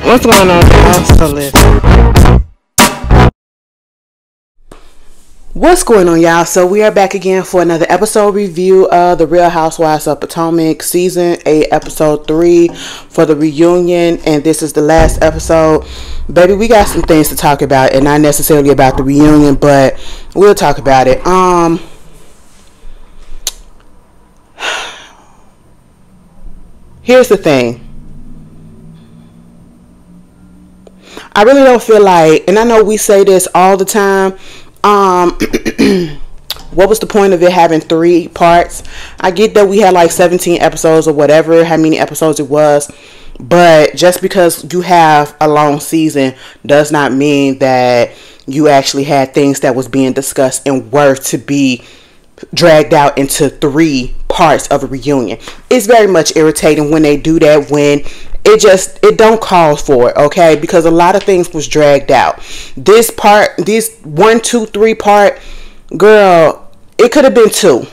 What's going on, y'all? So listen. What's going on, y'all? So we are back again for another episode review of the Real Housewives of Potomac season 8 episode 3 for the reunion, and this is the last episode. Baby, we got some things to talk about, and not necessarily about the reunion, but we'll talk about it. Here's the thing. I really don't feel like, and I know we say this all the time, what was the point of it having 3 parts? I get that we had like 17 episodes or whatever, how many episodes it was, but just because you have a long season does not mean that you actually had things that was being discussed and worth to be dragged out into 3 parts of a reunion. It's very much irritating when they do that, when it don't call for it, okay? Because a lot of things was dragged out. This 1, 2, 3 part, girl, it could have been 2.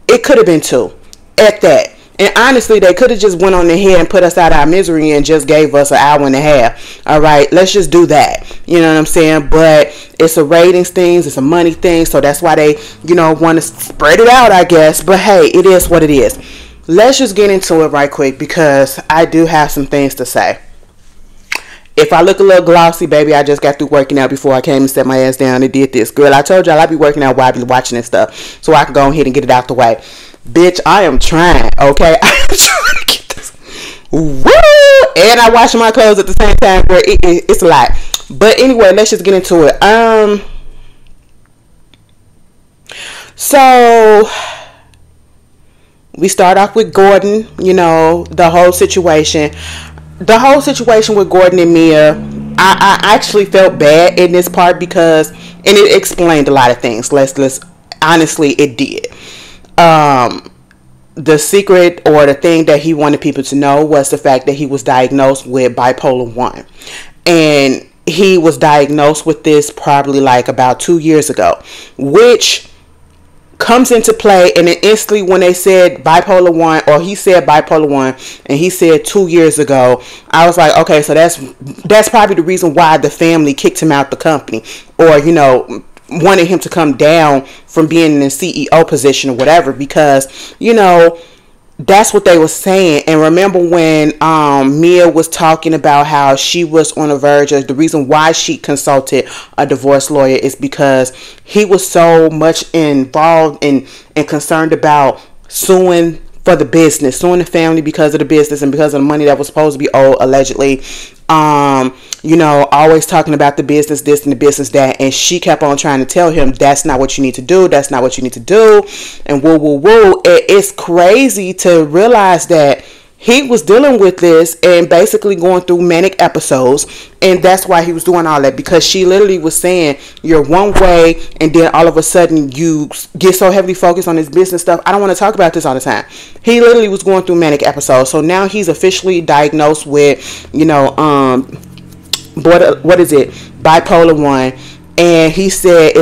It could have been 2 at that. And honestly, they could have just went on ahead and put us out of our misery and just gave us an hour and a half. All right, let's just do that. You know what I'm saying? But it's a ratings thing, it's a money thing, so that's why they, want to spread it out, I guess. But hey, it is what it is. Let's just get into it right quick, because I do have some things to say. If I look a little glossy, baby, I just got through working out before I came and set my ass down and did this. Girl, I told y'all I be working out while I be watching this stuff, so I can go ahead and get it out the way. Bitch, I am trying, okay? I am trying to get this. Woo! And I wash my clothes at the same time, where it's a lot. But anyway, let's just get into it. So we start off with Gordon, the whole situation. The whole situation with Gordon and Mia, I actually felt bad in this part because, and it explained a lot of things. Let's honestly, it did. The secret, or the thing that he wanted people to know, was the fact that he was diagnosed with bipolar 1. And he was diagnosed with this probably like about 2 years ago, which comes into play. And then instantly when they said bipolar 1, or he said bipolar 1 and he said 2 years ago, I was like, okay, so that's probably the reason why the family kicked him out the company, or wanted him to come down from being in the CEO position or whatever, because that's what they were saying. And remember when Mia was talking about how she was on the verge of, the reason why she consulted a divorce lawyer is because he was so much involved and concerned about suing for the business, suing the family because of the business and because of the money that was supposed to be owed, allegedly. Always talking about the business this and the business that, and she kept on trying to tell him, that's not what you need to do, that's not what you need to do, and woo. It's crazy to realize that he was dealing with this and basically going through manic episodes, and that's why he was doing all that, because she literally was saying, you're one way, and then all of a sudden you get so heavily focused on this business stuff. I don't want to talk about this all the time. He literally was going through manic episodes. So now he's officially diagnosed with, what is it, bipolar 1, and he said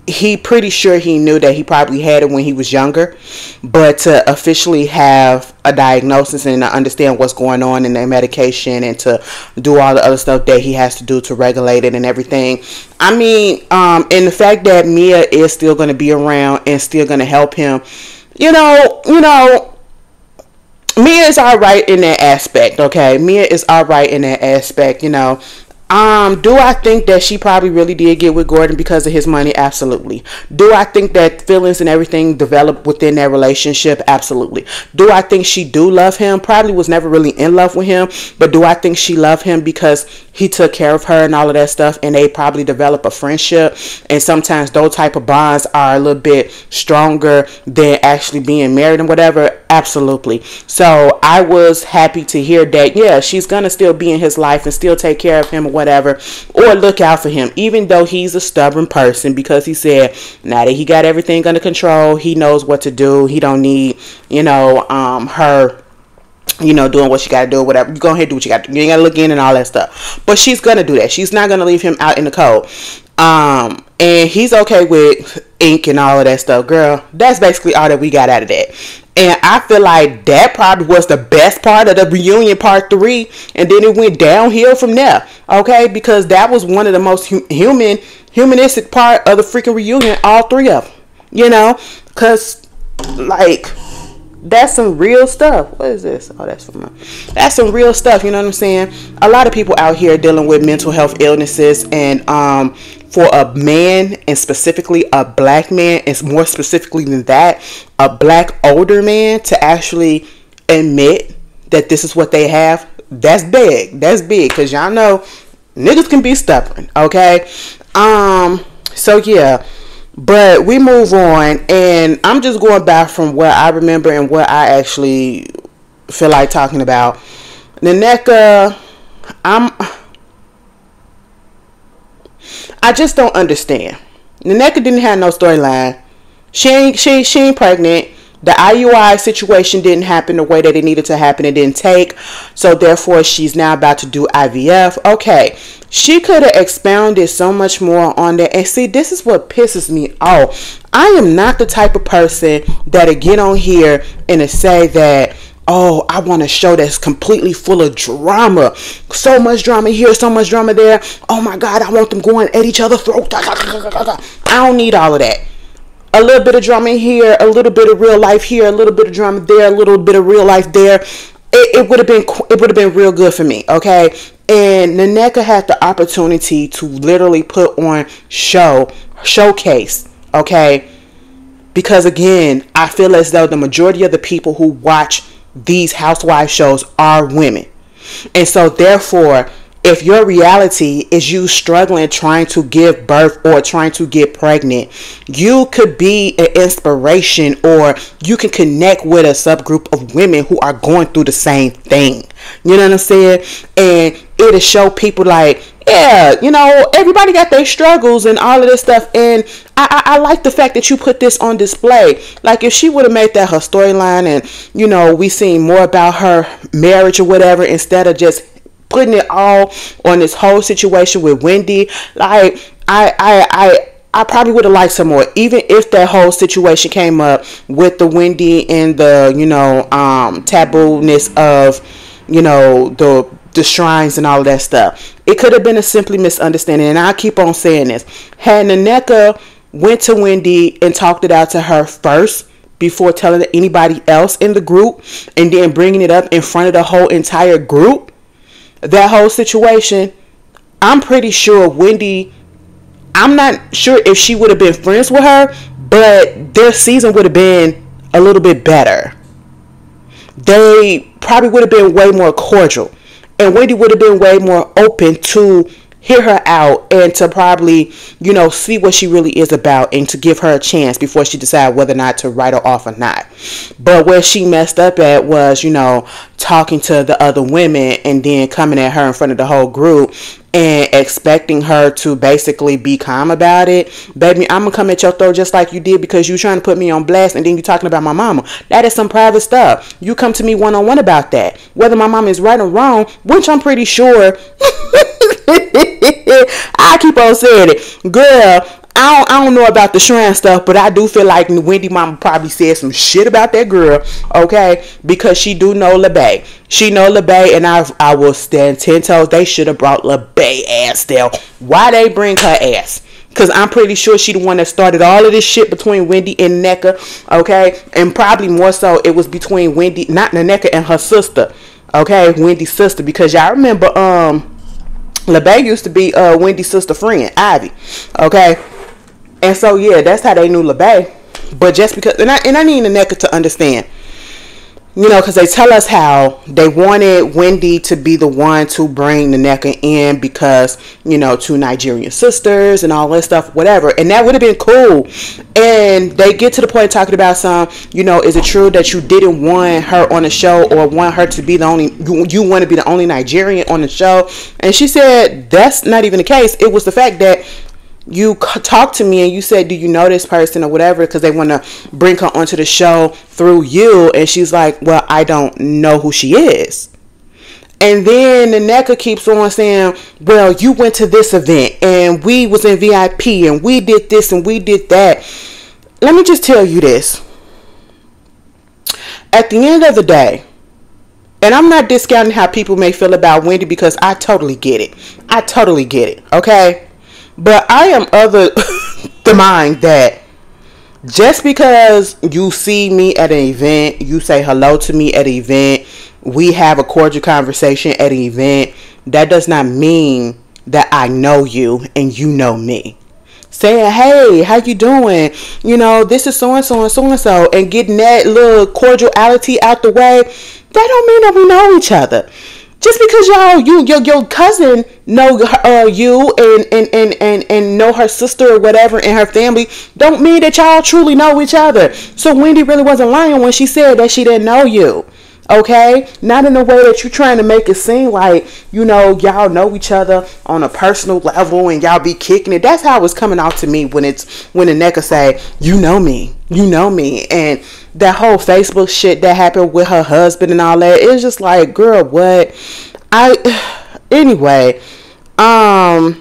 he pretty sure he knew that he probably had it when he was younger, but to officially have a diagnosis and to understand what's going on in their medication and to do all the other stuff that he has to do to regulate it and everything. I mean, and the fact that Mia is still going to be around and still going to help him, Mia is all right in that aspect, okay? Mia is all right in that aspect, Do I think that she probably really did get with Gordon because of his money? Absolutely. Do I think that feelings and everything developed within their relationship? Absolutely. Do I think she do love him? Probably was never really in love with him, but do I think she loved him because he took care of her and all of that stuff, and they probably develop a friendship, and sometimes those type of bonds are a little bit stronger than actually being married and whatever? Absolutely. So I was happy to hear that, yeah, she's gonna still be in his life and still take care of him or whatever, or look out for him, even though he's a stubborn person, because he said now that he got everything under control, he knows what to do. He don't need, her doing what she got to do or whatever. You go ahead and do what you got to do. You ain't got to look in and all that stuff. But she's going to do that. She's not going to leave him out in the cold. And he's okay with ink and all of that stuff. Girl, that's basically all that we got out of that. And I feel like that probably was the best part of the reunion, part 3. And then it went downhill from there. Okay? Because that was one of the most humanistic part of the freaking reunion. All 3 of them. You know? Because, like, that's some real stuff. What is this? Oh, that's from that's some real stuff. You know what I'm saying? A lot of people out here dealing with mental health illnesses, and for a man, and specifically a black man, and more specifically than that, a black older man, to actually admit that this is what they have, that's big. That's big, because y'all know niggas can be stubborn. Okay? So yeah. But we move on, and I'm just going back from what I remember and what I actually feel like talking about. Nneka, I just don't understand. Nneka didn't have no storyline. She ain't pregnant. The IUI situation didn't happen the way that it needed to happen. It didn't take. So therefore, she's now about to do IVF. Okay. She could have expounded so much more on that. And see, this is what pisses me off. I am not the type of person that'll get on here and to say that, oh, I want a show that's completely full of drama. So much drama here, so much drama there. Oh my God, I want them going at each other's throat. I don't need all of that. A little bit of drama here, a little bit of real life here, a little bit of drama there, a little bit of real life there. It would have been real good for me, okay? And Nneka had the opportunity to literally put on showcase, okay? Because again, I feel as though the majority of the people who watch these Housewives shows are women. And so therefore, if your reality is you struggling trying to give birth or trying to get pregnant, you could be an inspiration, or you can connect with a subgroup of women who are going through the same thing. You know what I'm saying? And it'll show people like, yeah, you know, everybody got their struggles and all of this stuff. And I like the fact that you put this on display. Like, if she would have made that her storyline, and, you know, we seen more about her marriage or whatever, instead of just putting it all on this whole situation with Wendy, like, I probably would have liked some more, even if that whole situation came up with the Wendy and the, you know, taboo-ness of, you know, the shrines and all of that stuff. It could have been a simply misunderstanding, and I keep on saying this. Had Nneka went to Wendy and talked it out to her first before telling anybody else in the group, and then bringing it up in front of the whole entire group, that whole situation, I'm pretty sure Wendy, I'm not sure if she would have been friends with her, but their season would have been a little bit better. They probably would have been way more cordial, and Wendy would have been way more open to hear her out and to probably, you know, see what she really is about, and to give her a chance before she decided whether or not to write her off or not. But where she messed up at was, you know, talking to the other women and then coming at her in front of the whole group and expecting her to basically be calm about it. Baby, I'm gonna come at your throat just like you did because you trying to put me on blast, and then you talking about my mama. That is some private stuff. You come to me one-on-one about that. Whether my mama is right or wrong, which I'm pretty sure I keep on saying it. Girl, I don't know about the shrine stuff, but I do feel like Wendy mama probably said some shit about that girl, okay? Because she do know LeBay. She know LeBay, and I will stand 10 toes. They should have brought LeBay ass there. Why they bring her ass? Because I'm pretty sure she the one that started all of this shit between Wendy and Nneka, okay? And probably more so it was between Wendy, not Nneka, and her sister, okay? Wendy's sister, because y'all remember, LeBay used to be Wendy's sister friend, Ivy, okay? And so, yeah, that's how they knew LeBay. But just because, and I need Nneka to understand, you know, because they tell us how they wanted Wendy to be the one to bring Nneka in because, you know, 2 Nigerian sisters and all that stuff, whatever. And that would have been cool. And they get to the point talking about some, you know, is it true that you didn't want her on the show, or want her to be the only, you want to be the only Nigerian on the show? And she said, that's not even the case. It was the fact that you talked to me and you said, do you know this person or whatever, because they want to bring her onto the show through you. And she's like, well, I don't know who she is. And then Nneka keeps on saying, well, you went to this event and we was in VIP and we did this and we did that. let me just tell you this. At the end of the day, and I'm not discounting how people may feel about Wendy, because I totally get it. I totally get it, okay? But I am of the mind that just because you see me at an event, you say hello to me at an event, we have a cordial conversation at an event, that does not mean that I know you and you know me. Saying, hey, how you doing? You know, this is so-and-so and so-and-so, and getting that little cordiality out the way, that don't mean that we know each other. Just because your cousin know you and know her sister or whatever and her family, don't mean that y'all truly know each other. So Wendy really wasn't lying when she said that she didn't know you. Okay, not in the way that you're trying to make it seem like, you know, y'all know each other on a personal level and y'all be kicking it. That's how it was coming out to me when the NECA say, you know me, and that whole Facebook shit that happened with her husband and all that. It's just like, girl, what? Anyway, I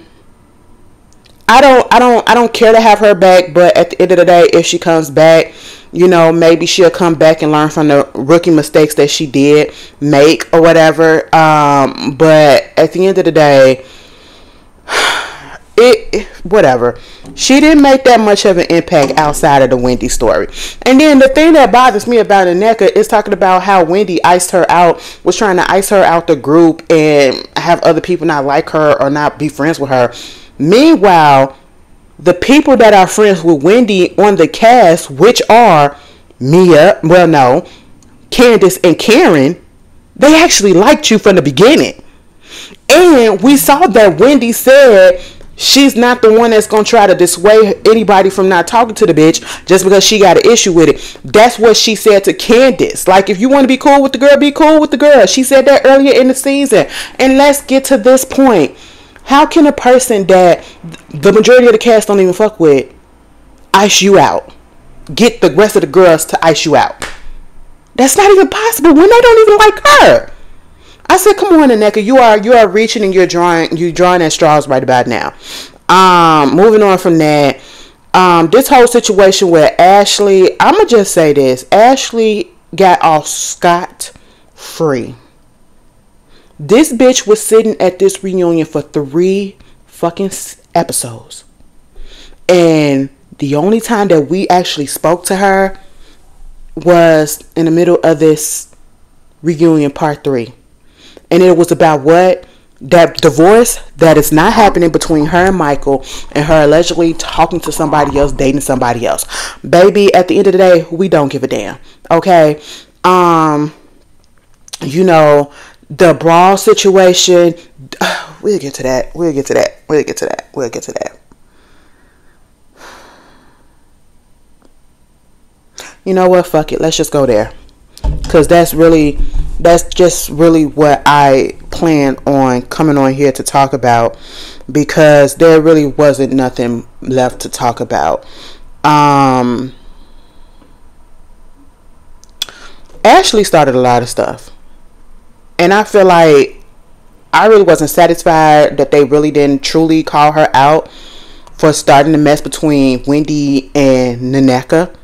don't care to have her back, but at the end of the day, if she comes back, you know, maybe she'll come back and learn from the rookie mistakes that she did make or whatever. But at the end of the day, whatever. She didn't make that much of an impact outside of the Wendy story. And then the thing that bothers me about Aneka is talking about how Wendy iced her out, was trying to ice her out the group and have other people not like her or not be friends with her. Meanwhile, the people that are friends with Wendy on the cast, which are Candace and Karen, they actually liked you from the beginning. And we saw that Wendy said she's not the one that's going to try to dissuade anybody from not talking to the bitch just because she got an issue with it. That's what she said to Candace. Like, if you want to be cool with the girl, be cool with the girl. She said that earlier in the season. And let's get to this point. How can a person that the majority of the cast don't even fuck with ice you out? Get the rest of the girls to ice you out. That's not even possible when they don't even like her. I said, come on, Aneka, you are reaching and you're drawing at straws right about now. Moving on from that, this whole situation with Ashley, I'ma just say this. Ashley got off scot-free. This bitch was sitting at this reunion for 3 fucking episodes. And the only time that we actually spoke to her was in the middle of this reunion part 3. And it was about what? That divorce that is not happening between her and Michael, and her allegedly talking to somebody else, dating somebody else. Baby, at the end of the day, we don't give a damn. Okay? You know, the brawl situation, we'll get to that. You know what? Fuck it. Let's just go there. Because that's just really what I plan on coming on here to talk about. Because there really wasn't nothing left to talk about. Ashley started a lot of stuff. And I feel like I really wasn't satisfied that they really didn't truly call her out for starting the mess between Wendy and Naneka.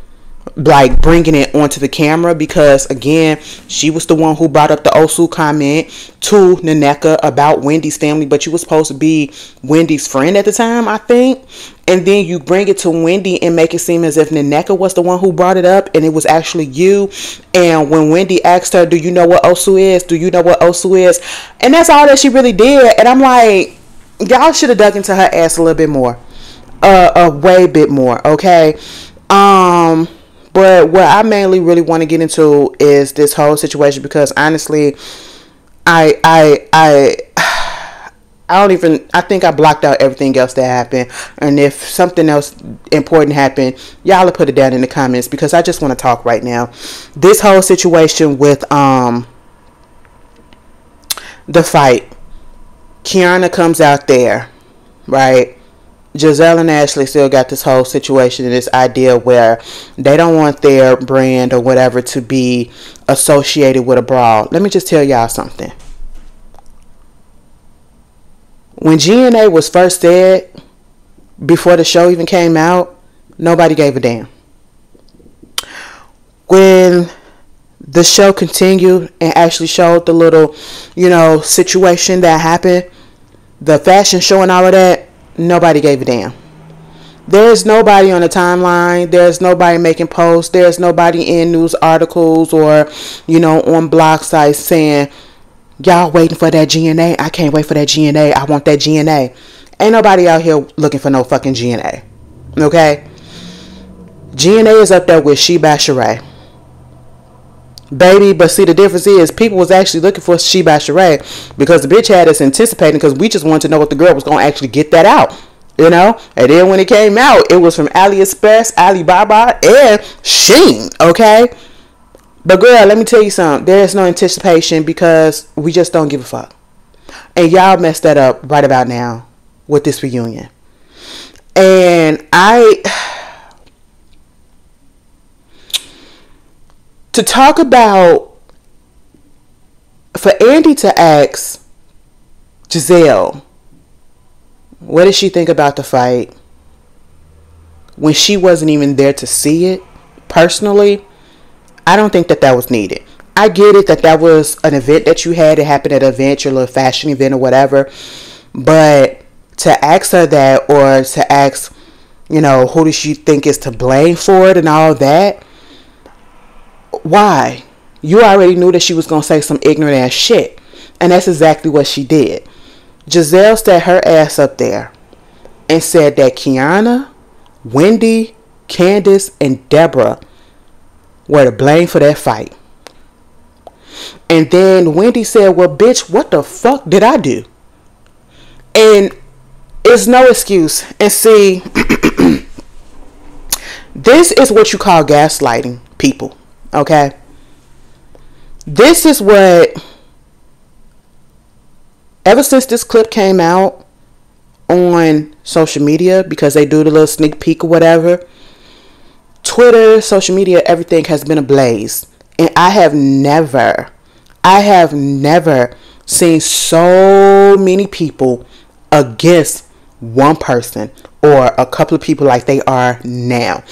Like, bringing it onto the camera, because again, she was the one who brought up the Osu comment to Naneka about Wendy's family, but you were supposed to be Wendy's friend at the time, I think. And then you bring it to Wendy and make it seem as if Naneka was the one who brought it up and it was actually you. And when Wendy asked her, do you know what Osu is? Do you know what Osu is? And that's all that she really did. And I'm like, y'all should have dug into her ass a little bit more. A way bit more, okay? But what I mainly really want to get into is this whole situation, because honestly, I think I blocked out everything else that happened. And if something else important happened, y'all will put it down in the comments, because I just want to talk right now. This whole situation with the fight. Kiana comes out there, right? Giselle and Ashley still got this whole situation and this idea where they don't want their brand or whatever to be associated with a brawl. Let me just tell y'all something. When GNA was first said, before the show even came out, nobody gave a damn. when the show continued and actually showed the little, situation that happened, the fashion show and all of that, nobody gave a damn. There's nobody on the timeline. There's nobody making posts. There's nobody in news articles or, on blog sites saying, y'all waiting for that GNA? I can't wait for that GNA. I want that GNA. Ain't nobody out here looking for no fucking GNA. Okay? GNA is up there with She by Sheree. Baby, but see, the difference is people was actually looking for She by Sheree because the bitch had us anticipating because we just wanted to know what the girl was going to actually get that out. And then when it came out, it was from AliExpress, Alibaba, and Shein, okay? But girl, let me tell you something. There is no anticipation because we just don't give a fuck. And y'all messed that up right about now with this reunion. And to talk about, for Andy to ask Giselle, what did she think about the fight when she wasn't even there to see it personally? I don't think that was needed. I get it that was an event that you had. It happened at an event, your little fashion event or whatever. But to ask her that, or to ask, who does she think is to blame for it and all that? Why? You already knew that she was going to say some ignorant ass shit. And that's exactly what she did. Giselle sat her ass up there and said that Kiana, Wendy, Candace, and Deborah were to blame for that fight. And then Wendy said, well, bitch, what the fuck did I do? And it's no excuse. And see, this is what you call gaslighting people. Okay? This is what, ever since this clip came out on social media, because they do the little sneak peek or whatever, Twitter, social media, everything has been ablaze. And I have never seen so many people against one person or a couple of people like they are now.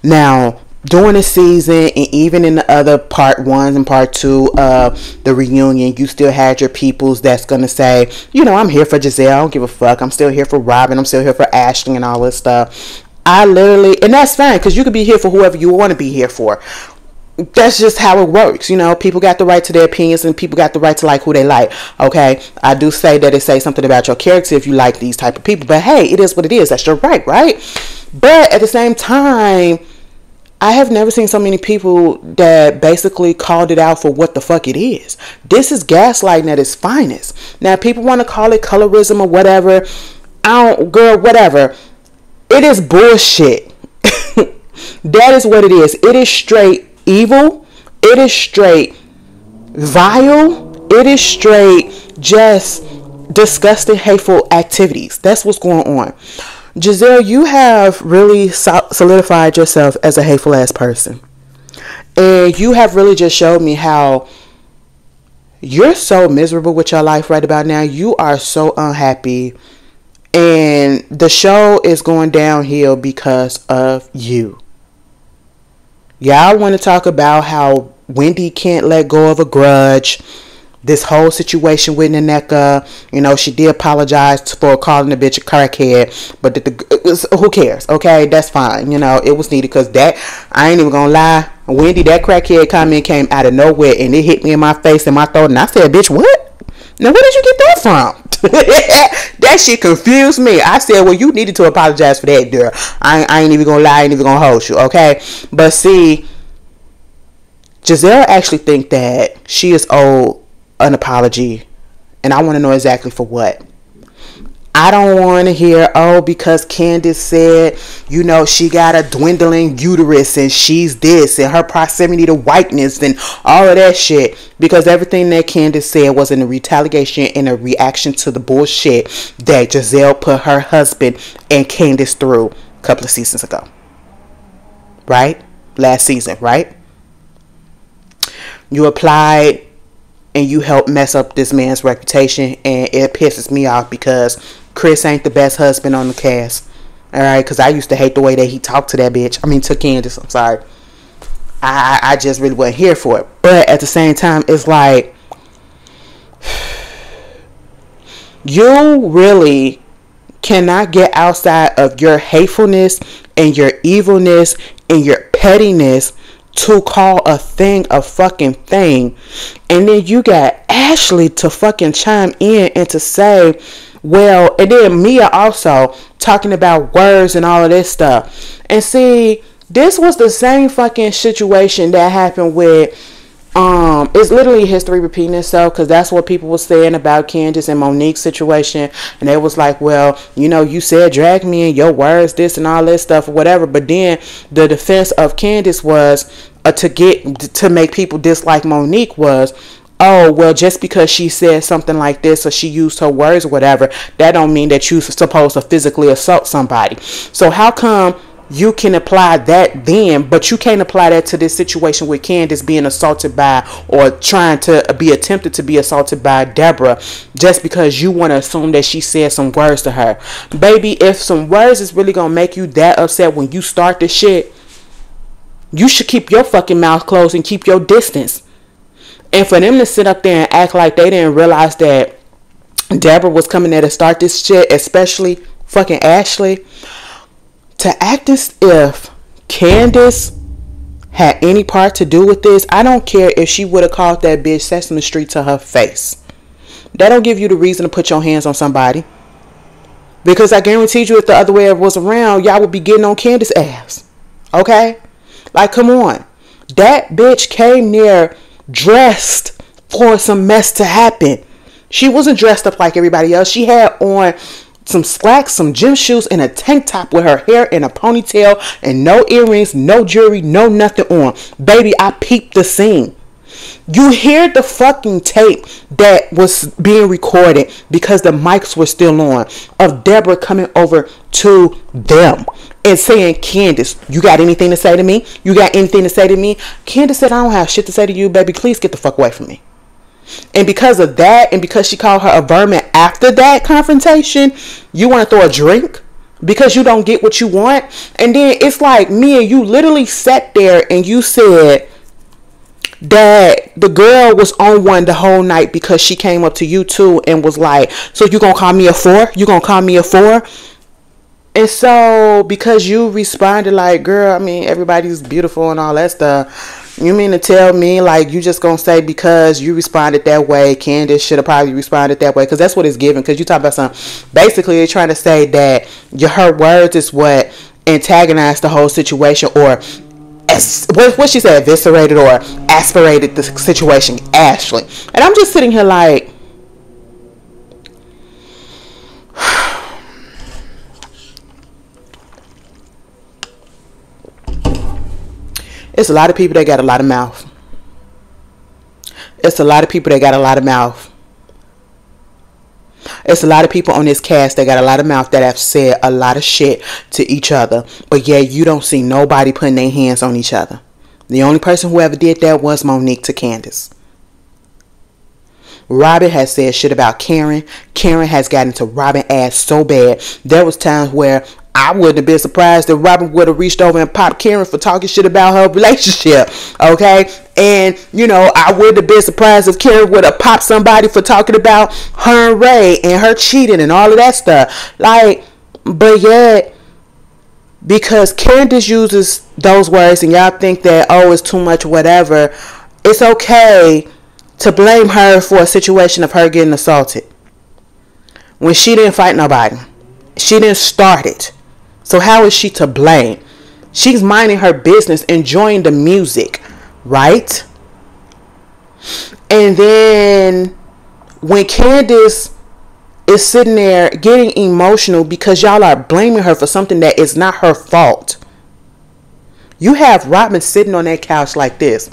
Now, during the season and even in the other part 1 and part 2 of the reunion, you still had your peoples that's going to say, I'm here for Giselle. I don't give a fuck. I'm still here for Robin. I'm still here for Ashley and all this stuff. And that's fine because you could be here for whoever you want to be here for. That's just how it works. People got the right to their opinions and people got the right to like who they like. Okay. I do say that it says something about your character if you like these type of people, but hey, it is what it is. That's your right. But at the same time, I have never seen so many people that basically called it out for what the fuck it is. This is gaslighting at its finest. Now, people want to call it colorism or whatever. Girl, whatever. It is bullshit. That is what it is. It is straight evil. It is straight vile. It is straight just disgusting, hateful activities. That's what's going on. Giselle, you have really solidified yourself as a hateful ass person. And you have really just showed me how you're so miserable with your life right about now. You are so unhappy. And the show is going downhill because of you. Y'all want to talk about how Wendy can't let go of a grudge. This whole situation with Naneka, she did apologize for calling the bitch a crackhead, but who cares? Okay, that's fine. It was needed because I ain't even gonna lie. Wendy, that crackhead comment came out of nowhere and it hit me in my face and my throat, and I said, bitch, what? Now, where did you get that from? That shit confused me. I said, well, you needed to apologize for that, girl. I ain't even gonna lie. I ain't even gonna hold you, okay? But see, Giselle actually think that she is owed an apology, and I want to know exactly for what. I don't want to hear, because Candace said, she got a dwindling uterus and she's this and her proximity to whiteness and all of that shit. Because everything that Candace said was in a retaliation and a reaction to the bullshit that Giselle put her husband and Candace through a couple of seasons ago. Right? Last season, right? You applied and you helped mess up this man's reputation, and it pisses me off because Chris ain't the best husband on the cast. Alright, because I used to hate the way that he talked to that bitch. To Candace, I'm sorry. I just really wasn't here for it. But at the same time, it's like, you really cannot get outside of your hatefulness and your evilness and your pettiness to call a thing a fucking thing. And then you got Ashley to fucking chime in and to say, well, and then Mia also talking about words and all of this stuff. And see, this was the same fucking situation that happened with it's literally history repeating itself, because that's what people were saying about Candace and Monique's situation. And they was like, well, you know, you said drag me in your words, this and all this stuff or whatever. But then the defense of Candace was to make people dislike Monique was, oh, well, just because she said something like this or she used her words or whatever, that don't mean that you're supposed to physically assault somebody. So how come you can apply that then, but you can't apply that to this situation with Candace being assaulted by, or trying to be attempted to be assaulted by Deborah, just because you want to assume that she said some words to her? Baby, if some words is really going to make you that upset when you start the shit, you should keep your fucking mouth closed and keep your distance. And for them to sit up there and act like they didn't realize that Deborah was coming there to start this shit, especially fucking Ashley, to act as if Candace had any part to do with this. I don't care if she would have called that bitch Sesame Street to her face. That don't give you the reason to put your hands on somebody. Because I guarantee you, if the other way was around, y'all would be getting on Candace's ass. Okay? Like, come on. That bitch came there dressed for some mess to happen. She wasn't dressed up like everybody else. She had on some slacks, some gym shoes, and a tank top with her hair in a ponytail and no earrings, no jewelry, no nothing on. Baby, I peeped the scene. You hear the fucking tape that was being recorded, because the mics were still on, of Deborah coming over to them and saying, Candace, you got anything to say to me? You got anything to say to me? Candace said, I don't have shit to say to you, baby. Please get the fuck away from me. And because of that, and because she called her a vermin after that confrontation, you want to throw a drink because you don't get what you want? And then it's like, Mia, you literally sat there and you said that the girl was on one the whole night because she came up to you too and was like, so you gonna call me a 4? You gonna call me a 4? And so because you responded like, girl, I mean, everybody's beautiful and all that stuff, you mean to tell me like you just gonna say because you responded that way, Candace should have probably responded that way? Because that's what it's given. Because you talk about something, basically they're trying to say that her words is what antagonized the whole situation, or what she said, eviscerated or aspirated the situation, Ashley. And I'm just sitting here like, it's a lot of people that got a lot of mouth. It's a lot of people that got a lot of mouth. It's a lot of people on this cast that got a lot of mouth that have said a lot of shit to each other. But yeah, you don't see nobody putting their hands on each other. The only person who ever did that was Monique to Candace. Robin has said shit about Karen. Karen has gotten to Robin ass so bad. There was times where I wouldn't have been surprised if Robin would have reached over and popped Karen for talking shit about her relationship. Okay? And, you know, I wouldn't have been surprised if Karen would have popped somebody for talking about her and Ray and her cheating and all of that stuff. Like, but yet, because Candace uses those words and y'all think that, oh, it's too much, whatever, it's okay to blame her for a situation of her getting assaulted when she didn't fight nobody. She didn't start it. So how is she to blame? She's minding her business, enjoying the music, right? And then when Candace is sitting there getting emotional because y'all are blaming her for something that is not her fault, you have Robin sitting on that couch like this.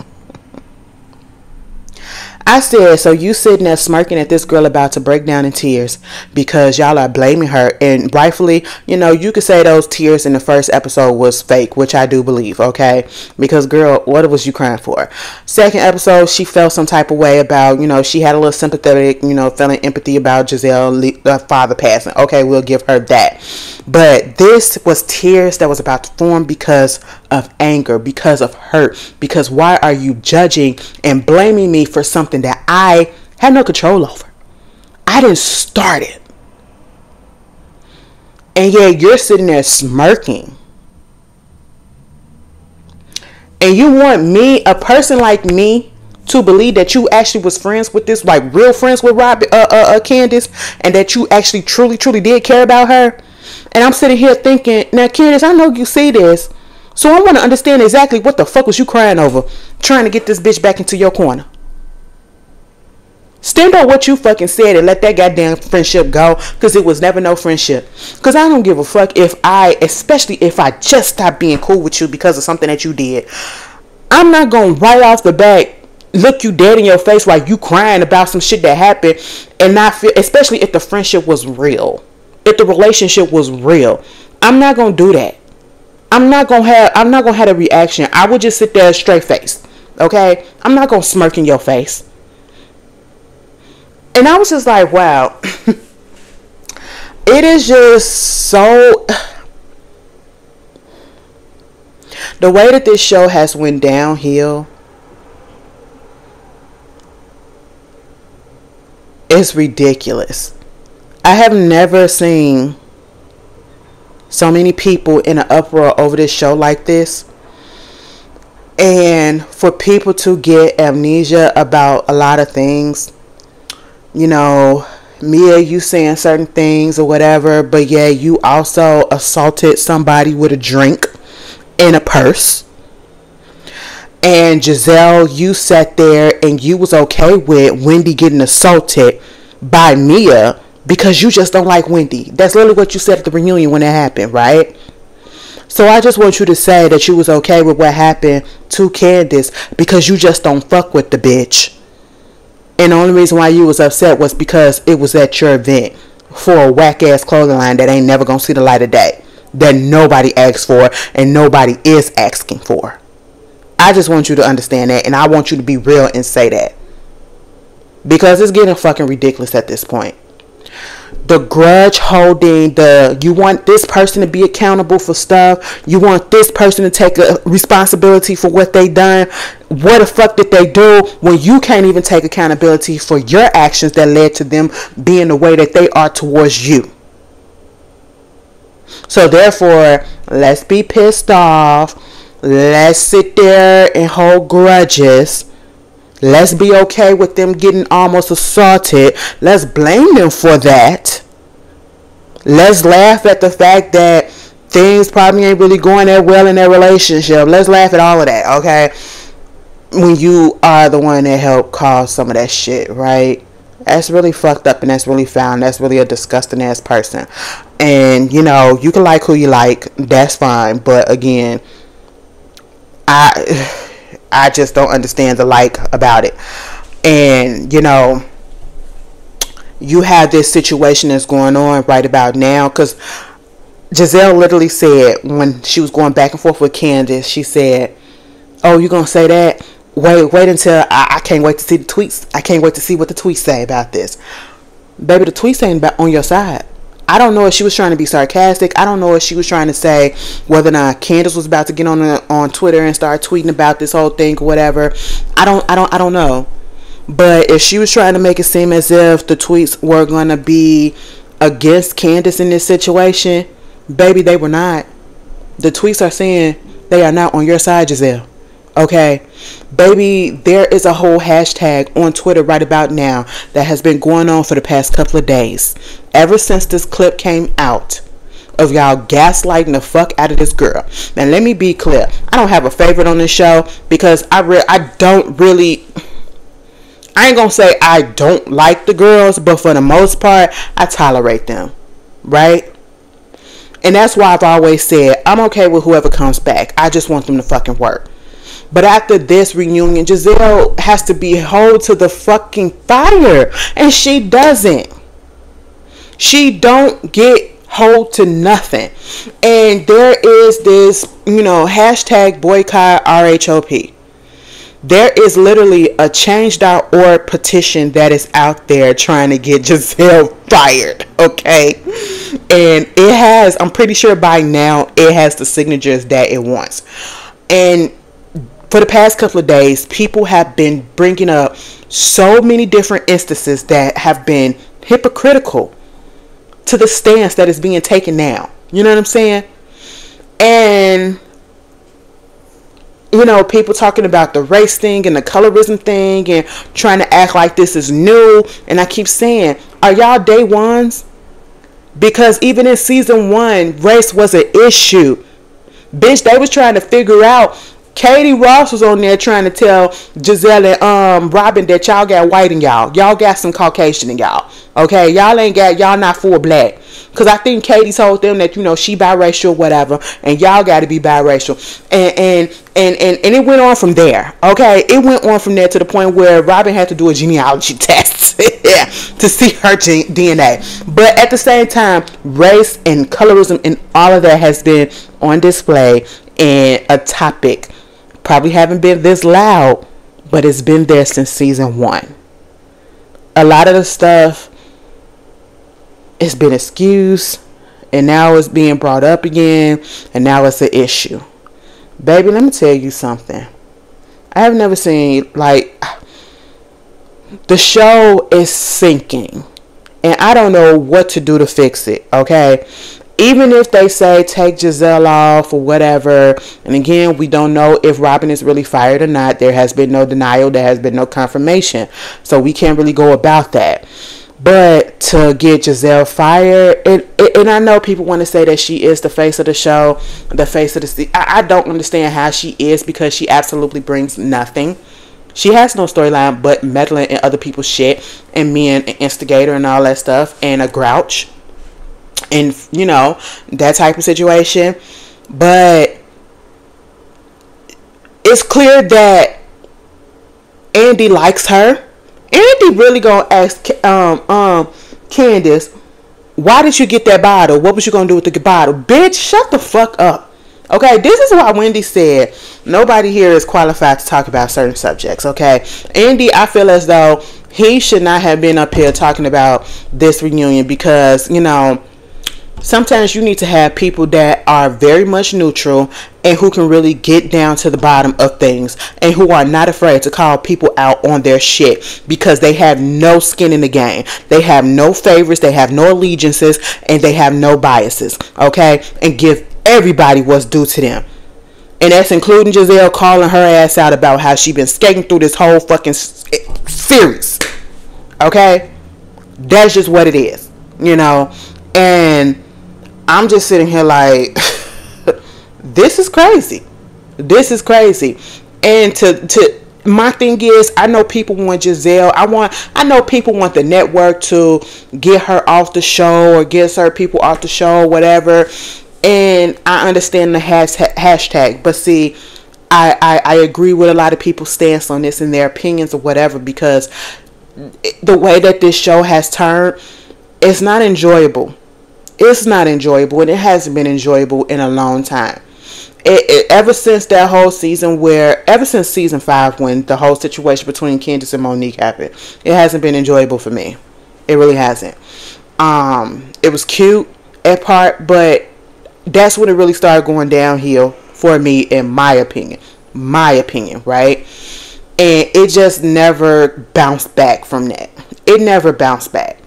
I said, so you sitting there smirking at this girl about to break down in tears because y'all are blaming her, and rightfully, you know, you could say those tears in the first episode was fake, which I do believe, okay? Because girl, what was you crying for? Second episode, she felt some type of way about, you know, she had a little sympathetic, you know, feeling empathy about Giselle father passing. Okay, we'll give her that. But this was tears that was about to form because of anger, because of hurt, because why are you judging and blaming me for something that I had no control over? I didn't start it. And yeah, you're sitting there smirking. And you want me, a person like me, to believe that you actually was friends with this, like real friends with Candace, and that you actually truly did care about her. And I'm sitting here thinking, now Candace, I know you see this, so I want to understand exactly what the fuck was you crying over, trying to get this bitch back into your corner. Stand on what you fucking said and let that goddamn friendship go, because it was never no friendship. Because I don't give a fuck especially if I just stopped being cool with you because of something that you did. I'm not going to right off the bat look you dead in your face while you crying about some shit that happened and not feel, especially if the friendship was real. If the relationship was real. I'm not going to do that. I'm not going to have a reaction. I would just sit there straight faced. Okay? I'm not going to smirk in your face. And I was just like, wow. It is just so... The way that this show has went downhill is ridiculous. I have never seen so many people in an uproar over this show like this. And for people to get amnesia about a lot of things. You know, Mia, you saying certain things or whatever, but yeah, you also assaulted somebody with a drink in a purse. And Giselle, you sat there and you was okay with Wendy getting assaulted by Mia because you just don't like Wendy. That's literally what you said at the reunion when it happened, right? So I just want you to say that you was okay with what happened to Candace because you just don't fuck with the bitch. And the only reason why you was upset was because it was at your event for a whack ass clothing line that ain't never gonna see the light of day, that nobody asked for and nobody is asking for. I just want you to understand that, and I want you to be real and say that, because it's getting fucking ridiculous at this point. The grudge holding, you want this person to be accountable for stuff. You want this person to take a responsibility for what they done. What the fuck did they do when you can't even take accountability for your actions that led to them being the way that they are towards you? So therefore, let's be pissed off. Let's sit there and hold grudges. Let's be okay with them getting almost assaulted. Let's blame them for that. Let's laugh at the fact that things probably ain't really going that well in their relationship. Let's laugh at all of that, okay? When you are the one that helped cause some of that shit, right? That's really fucked up and that's really foul. That's really a disgusting ass person. And, you know, you can like who you like. That's fine. But again, I just don't understand the like about it. And, you know, you have this situation that's going on right about now. Because Giselle literally said when she was going back and forth with Candace, she said, oh, you going to say that? Wait until I can't wait to see the tweets. I can't wait to see what the tweets say about this. Baby, the tweets ain't on your side. I don't know if she was trying to be sarcastic. I don't know if she was trying to say whether or not Candace was about to get on Twitter and start tweeting about this whole thing or whatever. I don't know. But if she was trying to make it seem as if the tweets were going to be against Candace in this situation, baby, they were not. The tweets are saying they are not on your side, Giselle. Okay, baby, there is a whole hashtag on Twitter right about now that has been going on for the past couple of days. Ever since this clip came out of y'all gaslighting the fuck out of this girl. Now, let me be clear. I don't have a favorite on this show because I ain't gonna say I don't like the girls, but for the most part, I tolerate them. Right? And that's why I've always said I'm okay with whoever comes back. I just want them to fucking work. But after this reunion, Giselle has to be held to the fucking fire. And she doesn't. She don't get hold to nothing. And there is this, hashtag boycott RHOP. There is literally a change.org petition that is out there trying to get Giselle fired. Okay. And it has, I'm pretty sure by now, it has the signatures that it wants. And for the past couple of days, people have been bringing up so many different instances that have been hypocritical to the stance that is being taken now. You know what I'm saying? And, people talking about the race thing and the colorism thing and trying to act like this is new. And I keep saying, are y'all day ones? Because even in season 1, race was an issue. Bitch, they was trying to figure out. Katie Ross was on there trying to tell Giselle and Robin that y'all got white in y'all. Y'all got some Caucasian in y'all. Okay? Y'all not full black. Because I think Katie told them that, she biracial, whatever. And y'all got to be biracial. And it went on from there. Okay? It went on from there to the point where Robin had to do a genealogy test to see her DNA. But at the same time, race and colorism and all of that has been on display and a topic. Probably haven't been this loud, but it's been there since season 1. A lot of the stuff, it's been excused, and now it's being brought up again, and now it's an issue. Baby, let me tell you something. I have never seen, the show is sinking, and I don't know what to do to fix it, okay? Even if they say take Giselle off or whatever, and again, we don't know if Robin is really fired or not. There has been no denial. There has been no confirmation. So we can't really go about that. But to get Giselle fired, and I know people want to say that she is the face of the show, the face of the... I don't understand how she is, because she absolutely brings nothing. She has no storyline but meddling in other people's shit and being an instigator and all that stuff and a grouch. And, that type of situation. But it's clear that Andy likes her. Andy really gonna ask Candace, why did you get that bottle? What was you gonna do with the bottle? Bitch, shut the fuck up. Okay, this is why Wendy said nobody here is qualified to talk about certain subjects. Okay, Andy, I feel as though he should not have been up here talking about this reunion, because, sometimes you need to have people that are very much neutral and who can really get down to the bottom of things and who are not afraid to call people out on their shit, because they have no skin in the game. They have no favorites, they have no allegiances, and they have no biases. Okay? And give everybody what's due to them. And that's including Giselle calling her ass out about how she been skating through this whole fucking series. Okay? That's just what it is. And I'm just sitting here like, this is crazy. This is crazy. And to my thing is, I know people want Giselle. I know people want the network to get her off the show or get certain people off the show or whatever. And I understand the hashtag. But see, I agree with a lot of people's stance on this and their opinions or whatever, because the way that this show has turned, it's not enjoyable. It's not enjoyable, and it hasn't been enjoyable in a long time. Ever since that whole season ever since season 5, when the whole situation between Candace and Monique happened, it hasn't been enjoyable for me. It really hasn't. It was cute at part, but that's when it really started going downhill for me, in my opinion, right? And it just never bounced back from that. It never bounced back.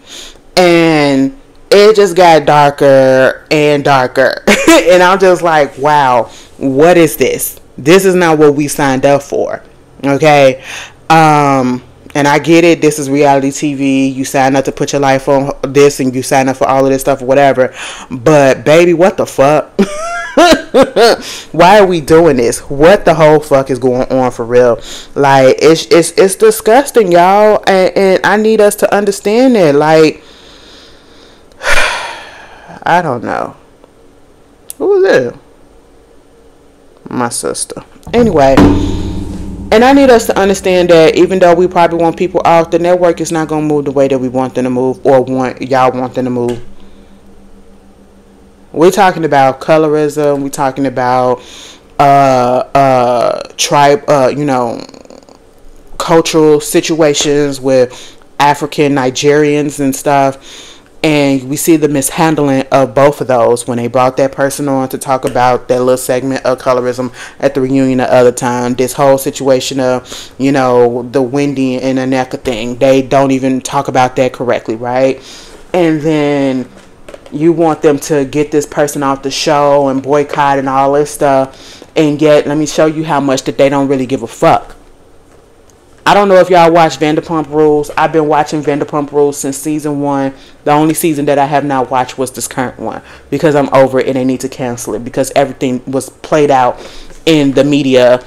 And it just got darker and darker. And I'm just like, wow, what is this? This is not what we signed up for. Okay? And I get it. This is reality TV. You sign up to put your life on this, and you sign up for all of this stuff or whatever. But baby, what the fuck? Why are we doing this? What the whole fuck is going on for real? Like, it's disgusting, y'all. And I need us to understand that. Like, I don't know. Who was it? My sister. Anyway, And I need us to understand that even though we probably want people off, the network is not going to move the way that we want them to move, or y'all want them to move. We're talking about colorism. We're talking about tribe, cultural situations with African Nigerians and stuff. And we see the mishandling of both of those when they brought that person on to talk about that little segment of colorism at the reunion the other time. This whole situation of, the Wendy and Aneka thing. They don't even talk about that correctly, right? And then you want them to get this person off the show and boycott and all this stuff. And yet, let me show you how much that they don't really give a fuck. I don't know if y'all watch Vanderpump Rules. I've been watching Vanderpump Rules since season 1. The only season that I have not watched was this current one because I'm over it and they need to cancel it because everything was played out in the media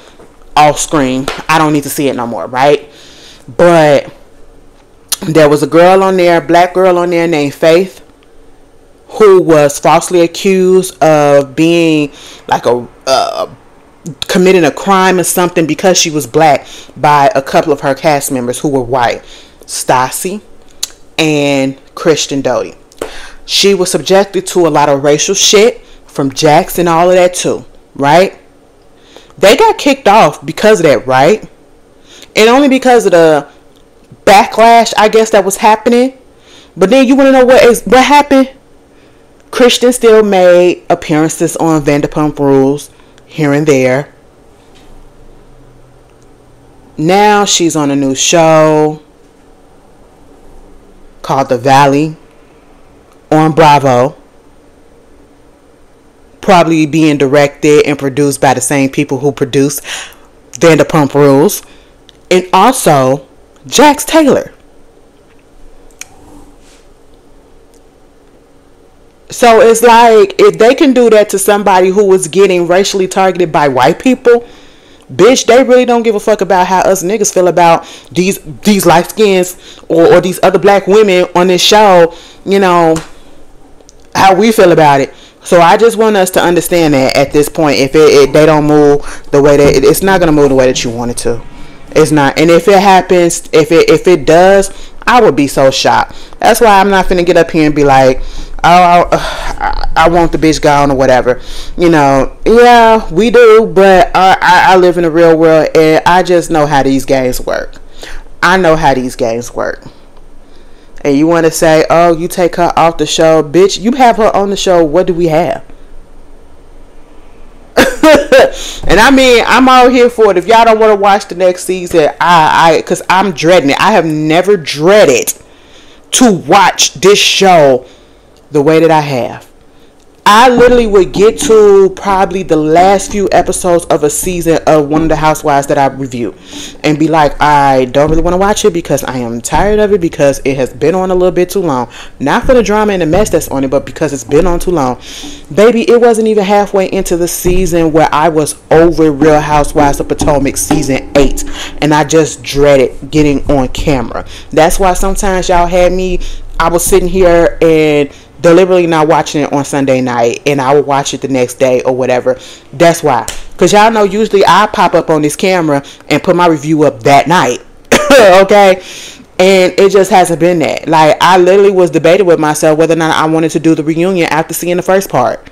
off screen. I don't need to see it no more, right? But there was a girl on there, black girl on there named Faith, who was falsely accused of being like committing a crime or something because she was black by a couple of her cast members who were white, Stassi and Christian Doty. She was subjected to a lot of racial shit from Jax and all of that too, right? They got kicked off because of that, right? And only because of the backlash, I guess, that was happening. But then you want to know what happened? Christian still made appearances on Vanderpump Rules here and there. Now she's on a new show called The Valley on Bravo, probably being directed and produced by the same people who produced Vanderpump Rules, and also Jax Taylor. So it's like, if they can do that to somebody who was getting racially targeted by white people, bitch, they really don't give a fuck about how us niggas feel about these light skins or these other black women on this show, how we feel about it. So I just want us to understand that at this point, if they don't move the way that it's not going to move the way that you want it to. It's not. And if it happens, if it does, I would be so shocked. That's why I'm not finna get up here and be like, I want the bitch gone or whatever. Yeah, we do, but I live in the real world and I just know how these games work. I know how these games work. And you want to say, oh, you take her off the show. Bitch, you have her on the show. What do we have? And I mean, I'm all here for it. If y'all don't want to watch the next season, because I'm dreading it. I have never dreaded to watch this show the way that I have. I literally would get to probably the last few episodes of a season of one of the Housewives that I review and be like, I don't really want to watch it because I am tired of it because it has been on a little bit too long. Not for the drama and the mess that's on it, but because it's been on too long. Baby, it wasn't even halfway into the season where I was over Real Housewives of Potomac season 8 and I just dreaded getting on camera. That's why sometimes y'all had me, I was sitting here and deliberately not watching it on Sunday night and I would watch it the next day or whatever. That's why, because y'all know usually I pop up on this camera and put my review up that night. Okay, and it just hasn't been that. Like, I literally was debating with myself whether or not I wanted to do the reunion after seeing the first part.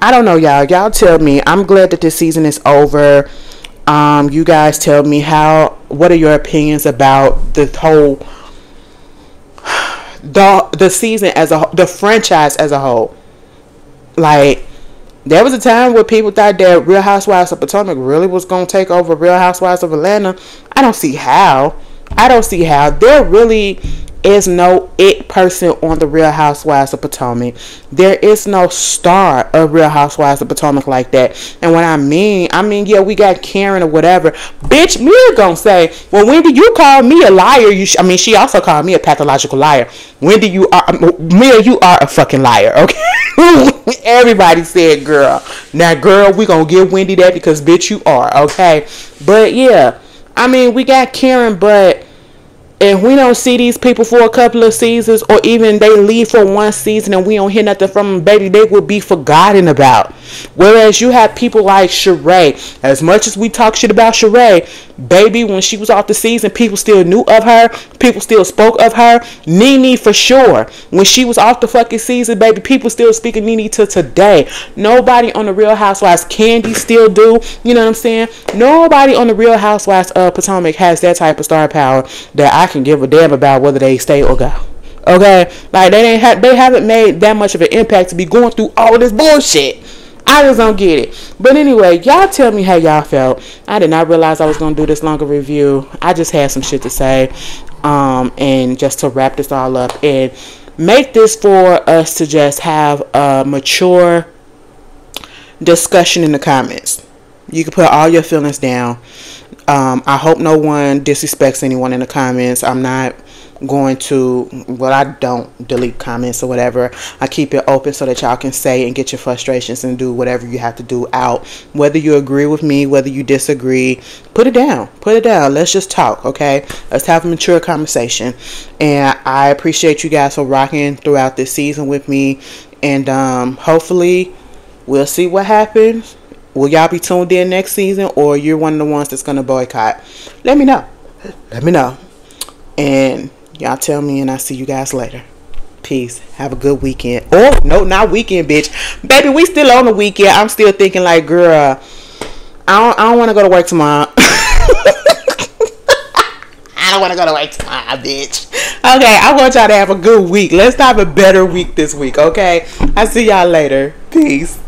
I don't know, y'all tell me. I'm glad that this season is over. You guys tell me what are your opinions about the whole the season as a whole, the franchise as a whole. Like, there was a time where people thought that Real Housewives of Potomac really was going to take over Real Housewives of Atlanta. I don't see how. There really is no it person on the Real Housewives of Potomac. There is no star of Real Housewives of Potomac like that. And what I mean, yeah, we got Karen or whatever. Bitch, Mia gonna say, well, Wendy, you called me a liar. She also called me a pathological liar. Wendy, Mia, you are a fucking liar, okay? Everybody said, girl. Now, girl, we gonna give Wendy that because, bitch, you are, okay? But, yeah, we got Karen, but if we don't see these people for a couple of seasons, or even they leave for one season and we don't hear nothing from them, baby, they will be forgotten about. Whereas you have people like Sheree. As much as we talk shit about Sheree, baby, when she was off the season, people still knew of her. People still spoke of her. Nene, for sure. When she was off the fucking season, baby, people still speaking Nene to today. Nobody on the Real Housewives, Candy still do. You know what I'm saying? Nobody on the Real Housewives of Potomac has that type of star power that I can give a damn about whether they stay or go. Okay? Like, they haven't made that much of an impact to be going through all of this bullshit. I just don't get it. But anyway, y'all tell me how y'all felt. I did not realize I was going to do this longer review. I just had some shit to say. And just to wrap this all up and make this for us to just have a mature discussion in the comments. You can put all your feelings down. I hope no one disrespects anyone in the comments. I'm not going to, well, I don't delete comments or whatever. I keep it open so that y'all can say and get your frustrations and do whatever you have to do out. Whether you agree with me, whether you disagree, put it down. Put it down. Let's just talk, okay? Let's have a mature conversation. And I appreciate you guys for rocking throughout this season with me. And hopefully we'll see what happens. Will y'all be tuned in next season, or you're one of the ones that's going to boycott? Let me know. Let me know. And y'all tell me, and I'll see you guys later. Peace. Have a good weekend. Oh, no, not weekend, bitch. Baby, we still on the weekend. I'm still thinking like, girl, I don't want to go to work tomorrow. I don't want to go to work tomorrow, bitch. Okay, I want y'all to have a good week. Let's have a better week this week, okay? I'll see y'all later. Peace.